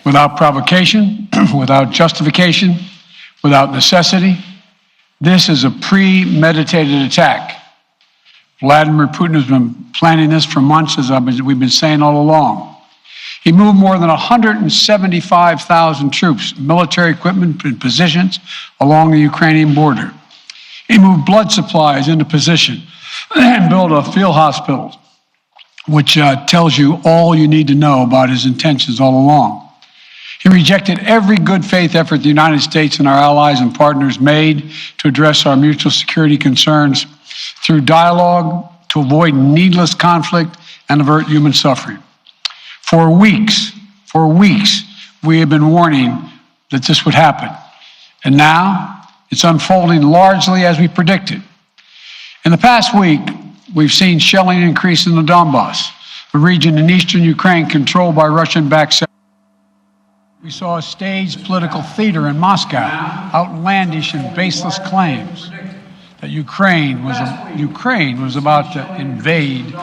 without provocation, without justification, without necessity. This is a premeditated attack. Vladimir Putin has been planning this for months, as we've been saying all along. He moved more than 175,000 troops, military equipment, and positions along the Ukrainian border. He moved blood supplies into position and built a field hospital, which tells you all you need to know about his intentions all along. He rejected every good faith effort the United States and our allies and partners made to address our mutual security concerns through dialogue to avoid needless conflict and avert human suffering. For weeks, we have been warning that this would happen. And now it's unfolding largely as we predicted. In the past week, we've seen shelling increase in the Donbass, a region in eastern Ukraine controlled by Russian-backed. We saw a staged political theater in Moscow, outlandish and baseless claims that Ukraine was about to invade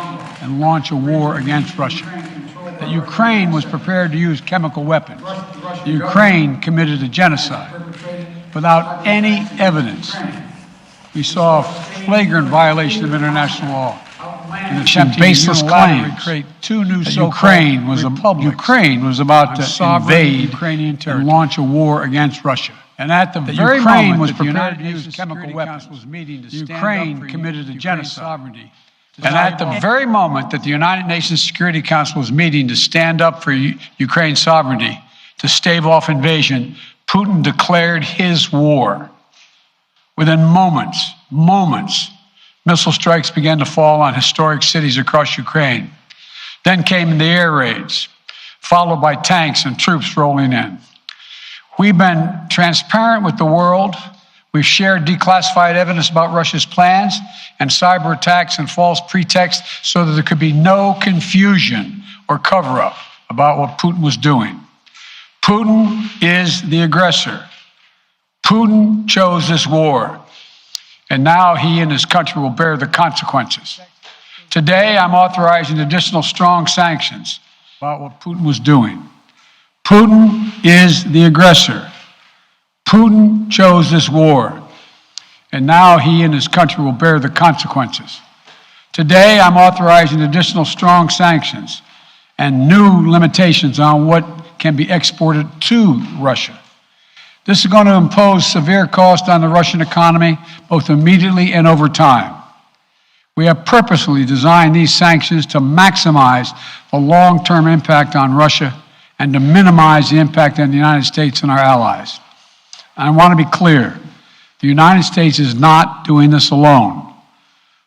and launch a war against Russia, that Ukraine was prepared to use chemical weapons, that Ukraine committed a genocide without any evidence. We saw a flagrant violation of international law, and attempting baseless claims to create two new Ukraine was about to invade and launch a war against Russia. And at the very moment was prepared to use chemical weapons, Ukraine committed a genocide. And at the very moment that the United Nations Security Council was meeting to stand up for Ukraine's sovereignty, to stave off invasion, Putin declared his war. Within moments, missile strikes began to fall on historic cities across Ukraine. Then came the air raids, followed by tanks and troops rolling in. We've been transparent with the world. We've shared declassified evidence about Russia's plans and cyber attacks and false pretexts so that there could be no confusion or cover-up about what Putin was doing. Putin is the aggressor. Putin chose this war, and now he and his country will bear the consequences. Today, I'm authorizing additional strong sanctions about what Putin was doing. Putin is the aggressor. Putin chose this war, and now he and his country will bear the consequences. Today, I'm authorizing additional strong sanctions and new limitations on what can be exported to Russia. This is going to impose severe cost on the Russian economy, both immediately and over time. We have purposely designed these sanctions to maximize the long-term impact on Russia and to minimize the impact on the United States and our allies. And I want to be clear, the United States is not doing this alone.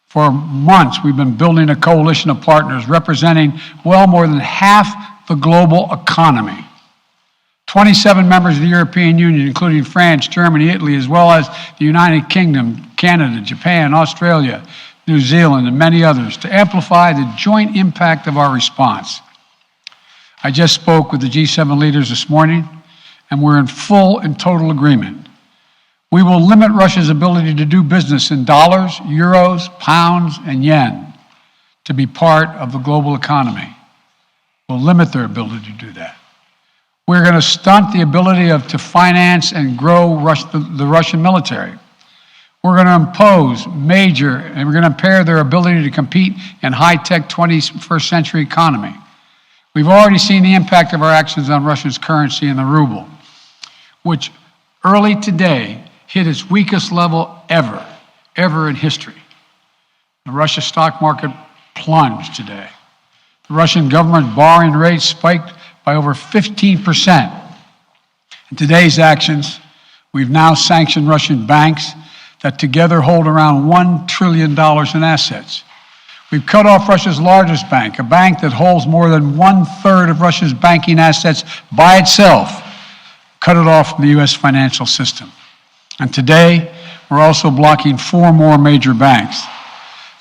For months, we've been building a coalition of partners representing well more than half the global economy. 27 members of the European Union, including France, Germany, Italy, as well as the United Kingdom, Canada, Japan, Australia, New Zealand, and many others, to amplify the joint impact of our response. I just spoke with the G7 leaders this morning, and we're in full and total agreement. We will limit Russia's ability to do business in dollars, euros, pounds, and yen to be part of the global economy. We'll limit their ability to do that. We're going to stunt the ability to finance and grow the Russian military. We're going to impose and we're going to impair their ability to compete in high-tech 21st century economy. We've already seen the impact of our actions on Russia's currency and the ruble, which early today hit its weakest level ever in history. The Russia stock market plunged today. The Russian government borrowing rate spiked by over 15%. In today's actions, we've now sanctioned Russian banks that together hold around $1 trillion in assets. We've cut off Russia's largest bank, a bank that holds more than 1/3 of Russia's banking assets by itself, cut it off from the U.S. financial system. And today, we're also blocking 4 more major banks.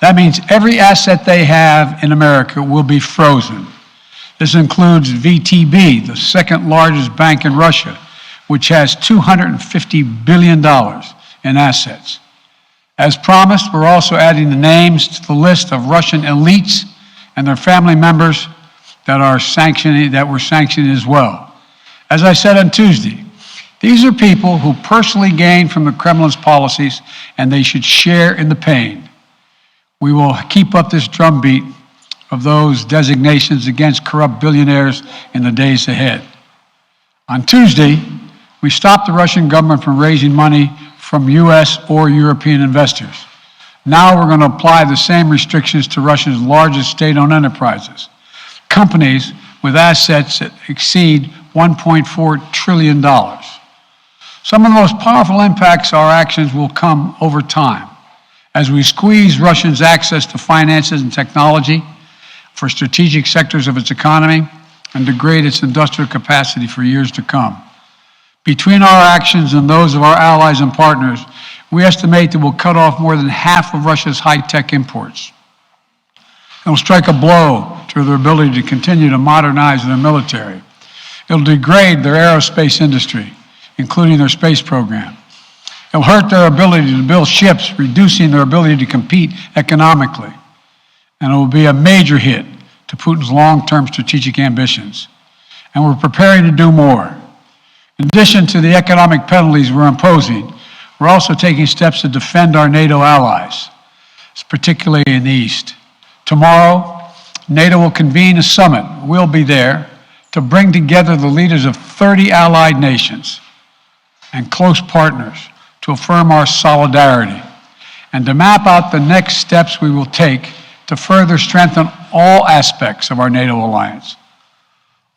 That means every asset they have in America will be frozen. This includes VTB, the second largest bank in Russia, which has $250 billion in assets. As promised, we're also adding the names to the list of Russian elites and their family members that we're sanctioning as well. As I said on Tuesday, these are people who personally gain from the Kremlin's policies, and they should share in the pain. We will keep up this drumbeat of those designations against corrupt billionaires in the days ahead. On Tuesday, we stopped the Russian government from raising money from U.S. or European investors. Now we're going to apply the same restrictions to Russia's largest state-owned enterprises, companies with assets that exceed $1.4 trillion. Some of the most powerful impacts of our actions will come over time as we squeeze Russia's access to finances and technology for strategic sectors of its economy and degrade its industrial capacity for years to come. Between our actions and those of our allies and partners, we estimate that we'll cut off more than half of Russia's high-tech imports. It will strike a blow to their ability to continue to modernize their military. It will degrade their aerospace industry, including their space program. It will hurt their ability to build ships, reducing their ability to compete economically. And it will be a major hit to Putin's long-term strategic ambitions. And we're preparing to do more. In addition to the economic penalties we're imposing, we're also taking steps to defend our NATO allies, particularly in the East. Tomorrow, NATO will convene a summit. We'll be there to bring together the leaders of 30 allied nations and close partners to affirm our solidarity and to map out the next steps we will take to further strengthen all aspects of our NATO alliance.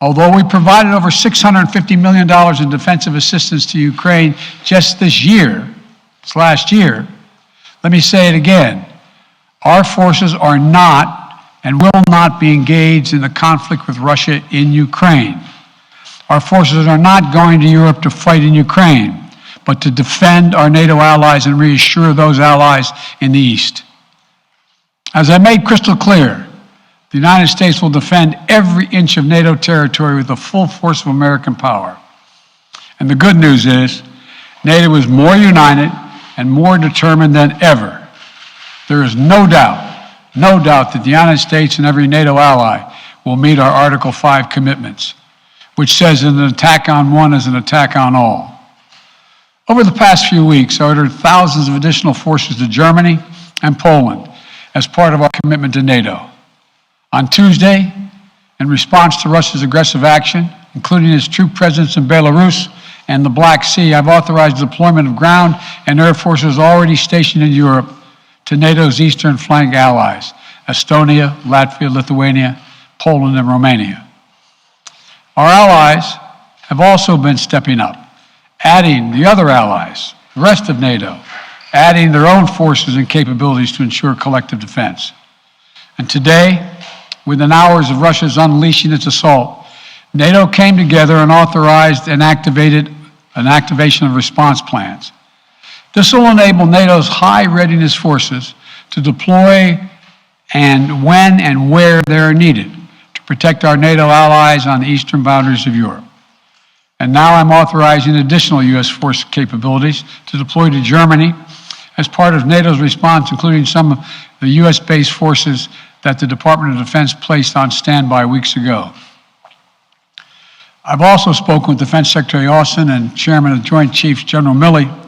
Although we provided over $650 million in defensive assistance to Ukraine just this last year, let me say it again. Our forces are not and will not be engaged in the conflict with Russia in Ukraine. Our forces are not going to Europe to fight in Ukraine, but to defend our NATO allies and reassure those allies in the East. As I made crystal clear, the United States will defend every inch of NATO territory with the full force of American power. And the good news is, NATO is more united and more determined than ever. There is no doubt that the United States and every NATO ally will meet our Article 5 commitments, which says an attack on one is an attack on all. Over the past few weeks, I ordered thousands of additional forces to Germany and Poland as part of our commitment to NATO. On Tuesday, in response to Russia's aggressive action, including its troop presence in Belarus and the Black Sea, I've authorized the deployment of ground and air forces already stationed in Europe to NATO's eastern flank allies, Estonia, Latvia, Lithuania, Poland, and Romania. Our allies have also been stepping up, adding the other allies, the rest of NATO, adding their own forces and capabilities to ensure collective defense. And today, within hours of Russia's unleashing its assault, NATO came together and authorized and activated an activation of response plans. This will enable NATO's high readiness forces to deploy and when and where they are needed to protect our NATO allies on the eastern boundaries of Europe. And now I'm authorizing additional U.S. force capabilities to deploy to Germany as part of NATO's response, including some of the U.S.-based forces that the Department of Defense placed on standby weeks ago. I've also spoken with Defense Secretary Austin and Chairman of the Joint Chiefs, General Milley,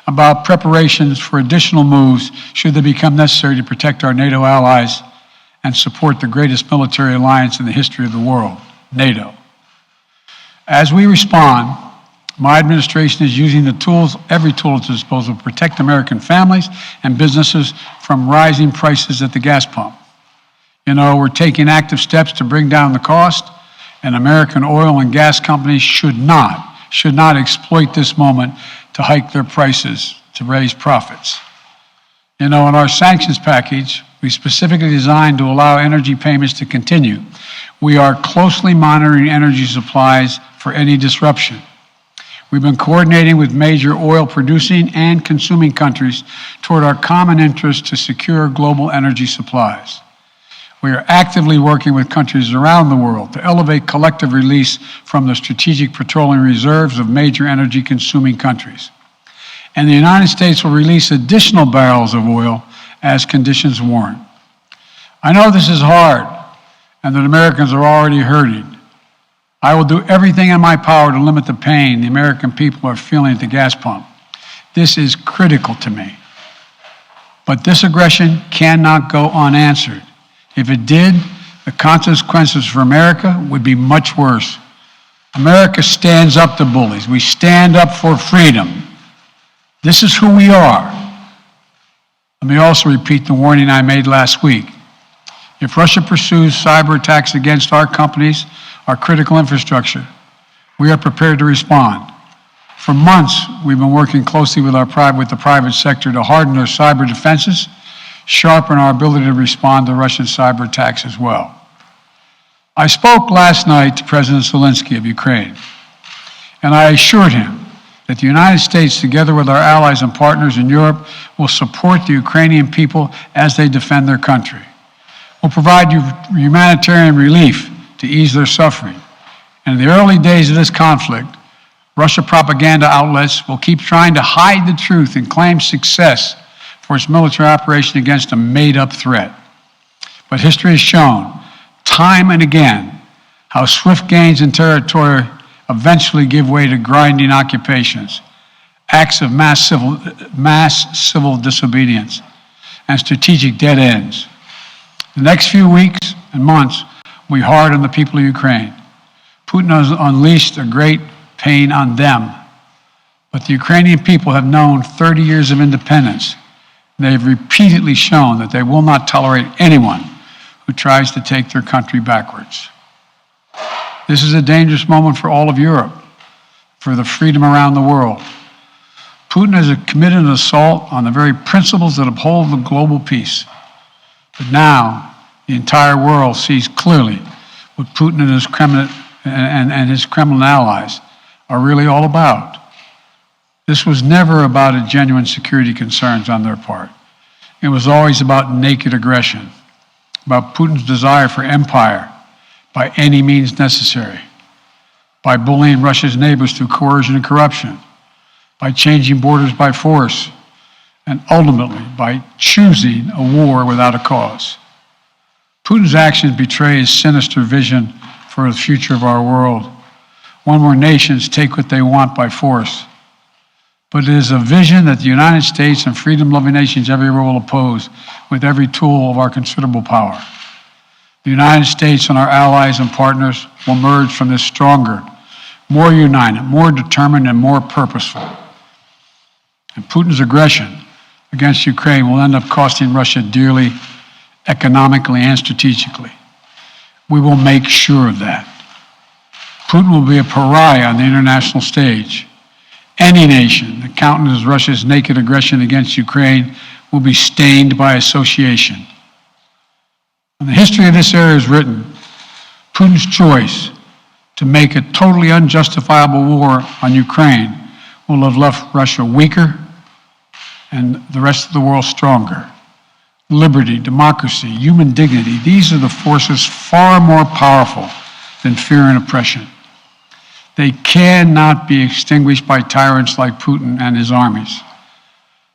about preparations for additional moves should they become necessary to protect our NATO allies and support the greatest military alliance in the history of the world, NATO. As we respond, my administration is using the tools, every tool at its disposal, to protect American families and businesses from rising prices at the gas pump. You know, we're taking active steps to bring down the cost, and American oil and gas companies should not exploit this moment to hike their prices to raise profits. You know, in our sanctions package, we specifically designed to allow energy payments to continue. We are closely monitoring energy supplies for any disruption. We've been coordinating with major oil producing and consuming countries toward our common interest to secure global energy supplies. We are actively working with countries around the world to elevate collective release from the strategic petroleum reserves of major energy consuming countries. And the United States will release additional barrels of oil as conditions warrant. I know this is hard and that Americans are already hurting. I will do everything in my power to limit the pain the American people are feeling at the gas pump. This is critical to me. But this aggression cannot go unanswered. If it did, the consequences for America would be much worse. America stands up to bullies. We stand up for freedom. This is who we are. Let me also repeat the warning I made last week. If Russia pursues cyber attacks against our companies, our critical infrastructure, we are prepared to respond. For months, we've been working closely with the private sector to harden our cyber defenses, sharpen our ability to respond to Russian cyber attacks as well. I spoke last night to President Zelensky of Ukraine, and I assured him that the United States, together with our allies and partners in Europe, will support the Ukrainian people as they defend their country. We'll provide humanitarian relief to ease their suffering. And in the early days of this conflict, Russia propaganda outlets will keep trying to hide the truth and claim success for its military operation against a made-up threat. But history has shown, time and again, how swift gains in territory eventually give way to grinding occupations, acts of mass civil disobedience, and strategic dead ends. The next few weeks and months will be hard on the people of Ukraine. Putin has unleashed a great pain on them, but the Ukrainian people have known 30 years of independence. They have repeatedly shown that they will not tolerate anyone who tries to take their country backwards. This is a dangerous moment for all of Europe, for the freedom around the world. Putin has committed an assault on the very principles that uphold the global peace. But now, the entire world sees clearly what Putin and his Kremlin allies are really all about. This was never about a genuine security concerns on their part. It was always about naked aggression, about Putin's desire for empire by any means necessary, by bullying Russia's neighbors through coercion and corruption, by changing borders by force, and ultimately by choosing a war without a cause. Putin's actions betray his sinister vision for the future of our world, one where nations take what they want by force. But it is a vision that the United States and freedom-loving nations everywhere will oppose with every tool of our considerable power. The United States and our allies and partners will emerge from this stronger, more united, more determined, and more purposeful. And Putin's aggression against Ukraine will end up costing Russia dearly, economically and strategically. We will make sure of that. Putin will be a pariah on the international stage. Any nation that countenances Russia's naked aggression against Ukraine will be stained by association. When the history of this era is written, Putin's choice to make a totally unjustifiable war on Ukraine will have left Russia weaker and the rest of the world stronger. Liberty, democracy, human dignity, these are the forces far more powerful than fear and oppression. They cannot be extinguished by tyrants like Putin and his armies.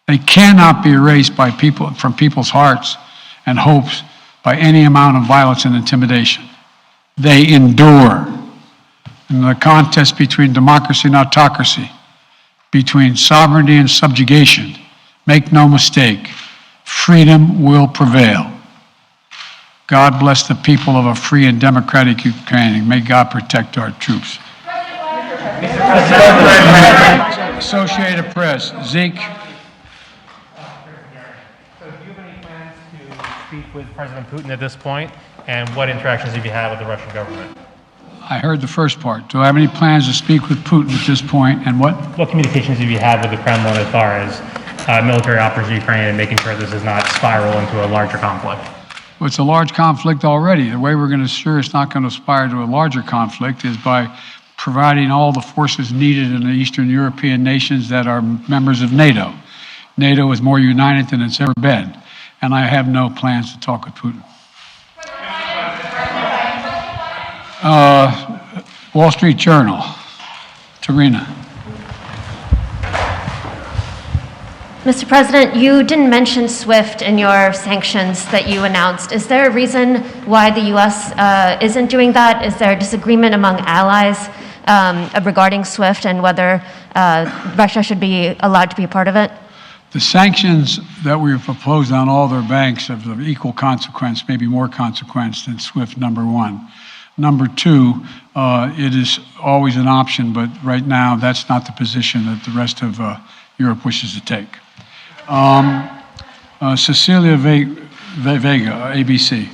They cannot be erased by from people's hearts and hopes by any amount of violence and intimidation. They endure. In the contest between democracy and autocracy, between sovereignty and subjugation, make no mistake, freedom will prevail. God bless the people of a free and democratic Ukraine. May God protect our troops. Associated Press, Zeke. So do you have any plans to speak with President Putin at this point? And what interactions have you had with the Russian government? I heard the first part. Do I have any plans to speak with Putin at this point, and what? What communications have you had with the Kremlin as far as military operations in Ukraine and making sure this does not spiral into a larger conflict? Well, it's a large conflict already. The way we're going to ensure it's not going to aspire to a larger conflict is by providing all the forces needed in the Eastern European nations that are members of NATO. NATO is more united than it's ever been, and I have no plans to talk with Putin. Wall Street Journal, Tarina. Mr. President, you didn't mention SWIFT in your sanctions that you announced. Is there a reason why the U.S. Isn't doing that? Is there a disagreement among allies regarding SWIFT and whether Russia should be allowed to be a part of it? The sanctions that we've proposed on all their banks have of equal consequence, maybe more consequence than SWIFT, number one. Number two, it is always an option, but right now that's not the position that the rest of Europe wishes to take. Cecilia Vega, ABC.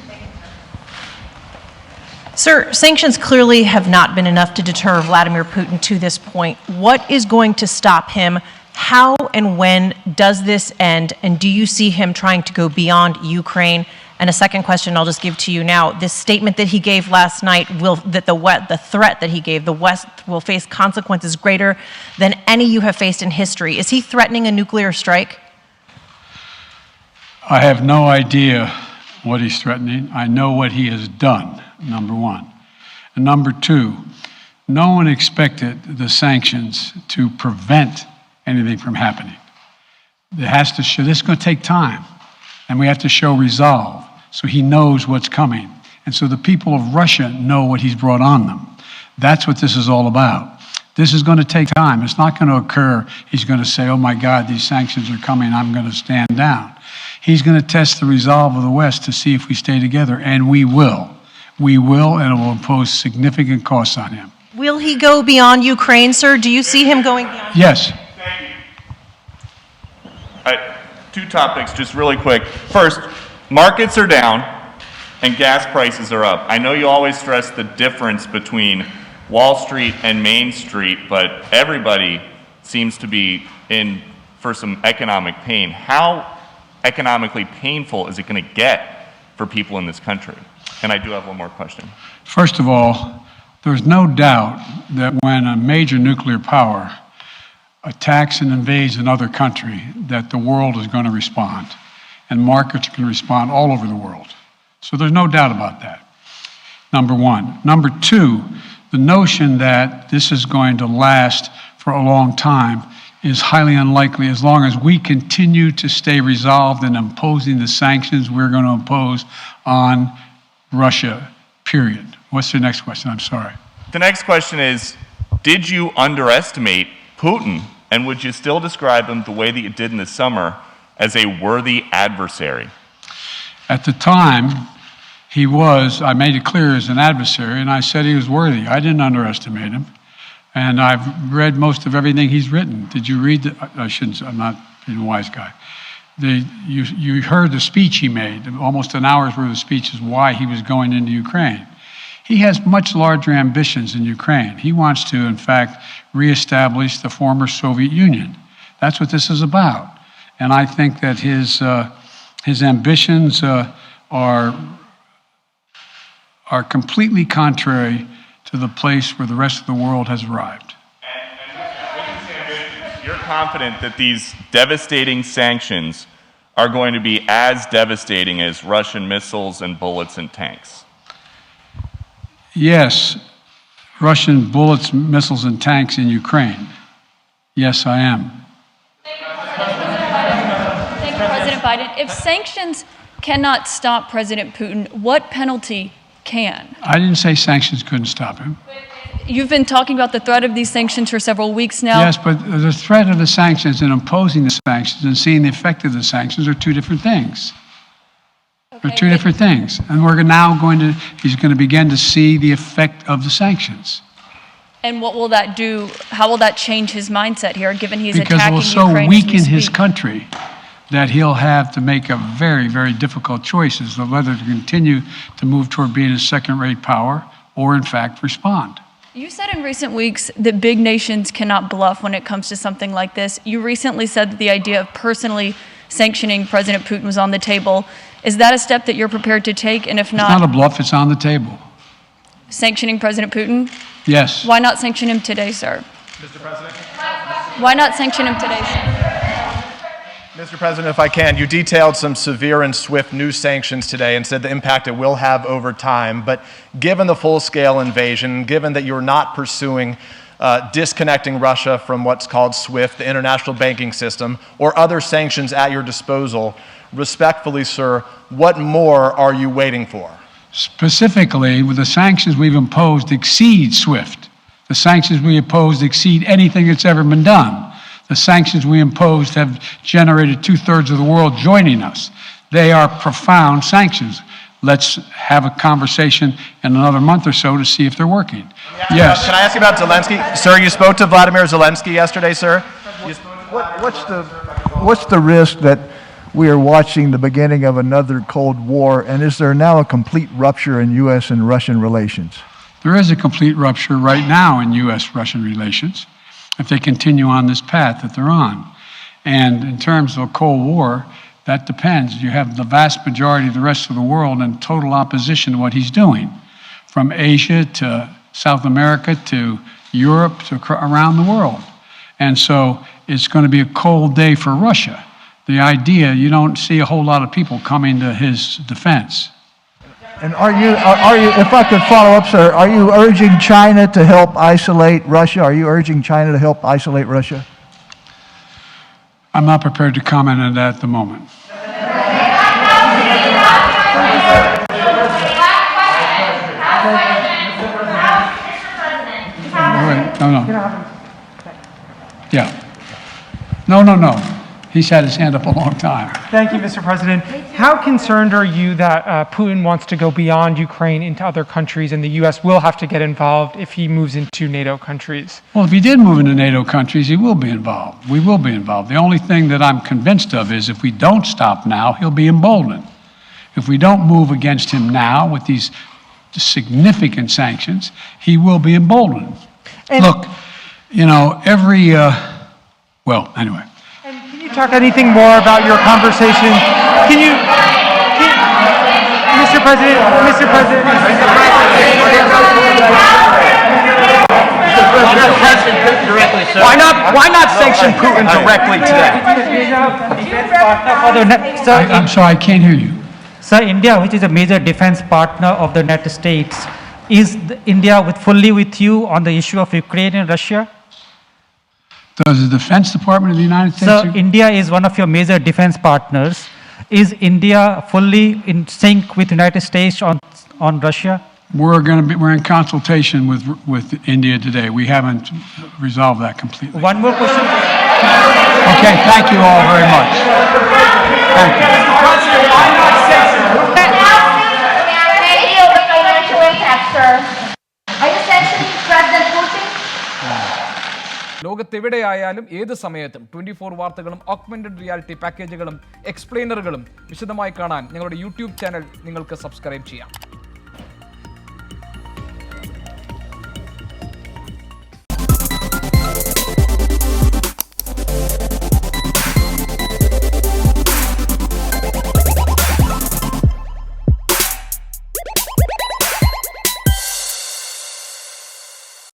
Sir, sanctions clearly have not been enough to deter Vladimir Putin to this point. What is going to stop him? How and when does this end? And do you see him trying to go beyond Ukraine? And a second question I'll just give to you now. This statement that he gave last night, the threat that he gave, the West will face consequences greater than any you have faced in history. Is he threatening a nuclear strike? I have no idea what he's threatening. I know what he has done, number one. And number two, no one expected the sanctions to prevent anything from happening. It has to show, this is going to take time, and we have to show resolve so he knows what's coming. And so the people of Russia know what he's brought on them. That's what this is all about. This is going to take time. It's not going to occur, he's going to say, oh my God, these sanctions are coming, I'm going to stand down. He's going to test the resolve of the West to see if we stay together, and we will. We will, and it will impose significant costs on him. Will he go beyond Ukraine, sir? Do you see him going beyond? Yes. Thank you. Two topics, just really quick. First, markets are down and gas prices are up. I know you always stress the difference between Wall Street and Main Street, but everybody seems to be in for some economic pain. How economically painful is it going to get for people in this country? And I do have one more question. First of all, there's no doubt that when a major nuclear power attacks and invades another country, that the world is going to respond, and markets can respond all over the world. So there's no doubt about that, number one. Number two, the notion that this is going to last for a long time is highly unlikely as long as we continue to stay resolved in imposing the sanctions we're going to impose on Russia, period. What's your next question? I'm sorry. The next question is, did you underestimate Putin, and would you still describe him the way that you did in the summer as a worthy adversary? At the time, he was, I made it clear, as an adversary, and I said he was worthy. I didn't underestimate him. And I've read most of everything he's written. Did you read I shouldn't, I'm not being a wise guy. You heard the speech he made, almost an hour's worth of speeches, why he was going into Ukraine. He has much larger ambitions in Ukraine. He wants to, in fact, reestablish the former Soviet Union. That's what this is about. And I think that his ambitions are completely contrary to the place where the rest of the world has arrived. And with these ambitions, you're confident that these devastating sanctions are going to be as devastating as Russian missiles and bullets and tanks? Yes, Russian bullets, missiles, and tanks in Ukraine. Yes, I am. Thank you, President Biden. If sanctions cannot stop President Putin, what penalty can? I didn't say sanctions couldn't stop him. You've been talking about the threat of these sanctions for several weeks now. Yes, but the threat of the sanctions and imposing the sanctions and seeing the effect of the sanctions are two different things. They're two different things. And we're now he's going to begin to see the effect of the sanctions. And what will that do? How will that change his mindset here, given he's because attacking it will so Ukraine weaken his country that he'll have to make a very, very difficult choice as to whether to continue to move toward being a second-rate power or, in fact, respond. You said in recent weeks that big nations cannot bluff when it comes to something like this. You recently said that the idea of personally sanctioning President Putin was on the table. Is that a step that you're prepared to take? And if not, it's not a bluff, it's on the table. Sanctioning President Putin? Yes. Why not sanction him today, sir? Mr. President? Why not sanction him today, sir? Mr. President, if I can, you detailed some severe and swift new sanctions today and said the impact it will have over time. But given the full-scale invasion, given that you're not pursuing disconnecting Russia from what's called SWIFT, the international banking system, or other sanctions at your disposal. Respectfully, sir, what more are you waiting for? Specifically, with the sanctions we've imposed exceed SWIFT. The sanctions we imposed exceed anything that's ever been done. The sanctions we imposed have generated 2/3 of the world joining us. They are profound sanctions. Let's have a conversation in another month or so to see if they're working. Yes. Can I ask you about Zelensky? Sir, you spoke to Vladimir Zelensky yesterday, sir? What's the risk that we are watching the beginning of another Cold War, and is there now a complete rupture in U.S. and Russian relations? There is a complete rupture right now in U.S.-Russian relations if they continue on this path that they're on. And in terms of a Cold War, that depends. You have the vast majority of the rest of the world in total opposition to what he's doing, from Asia to South America to Europe to around the world. And so it's going to be a cold day for Russia. The idea, you don't see a whole lot of people coming to his defense. And are you, if I could follow up, sir, are you urging China to help isolate Russia? Are you urging China to help isolate Russia? I'm not prepared to comment on that at the moment. No. Yeah. No. He's had his hand up a long time. Thank you, Mr. President. How concerned are you that Putin wants to go beyond Ukraine into other countries, and the U.S. will have to get involved if he moves into NATO countries? Well, if he did move into NATO countries, he will be involved. We will be involved. The only thing that I'm convinced of is if we don't stop now, he'll be emboldened. If we don't move against him now with these significant sanctions, he will be emboldened. Look, anyway. Can you talk anything more about your conversation? Mr. President. Why not sanction Putin directly today? I'm sorry, I can't hear you. Sir, India, which is a major defense partner of the United States, is India fully with you on the issue of Ukraine and Russia? Does the Defense Department of the United States? So India is one of your major defense partners. Is India fully in sync with the United States on Russia? We're in consultation with India today. We haven't resolved that completely. One more question. Okay, thank you all very much. Thank you. ലോകത്തെവിടെയായാലും ഏത് സമയത്തും 24 വാർത്തകളും augmented reality പാക്കേജുകളും എക്സ്പ്ലെയിനറുകളും വിശദമായി കാണാൻ ഞങ്ങളുടെ YouTube channel നിങ്ങൾക്ക് subscribe ചെയ്യാം.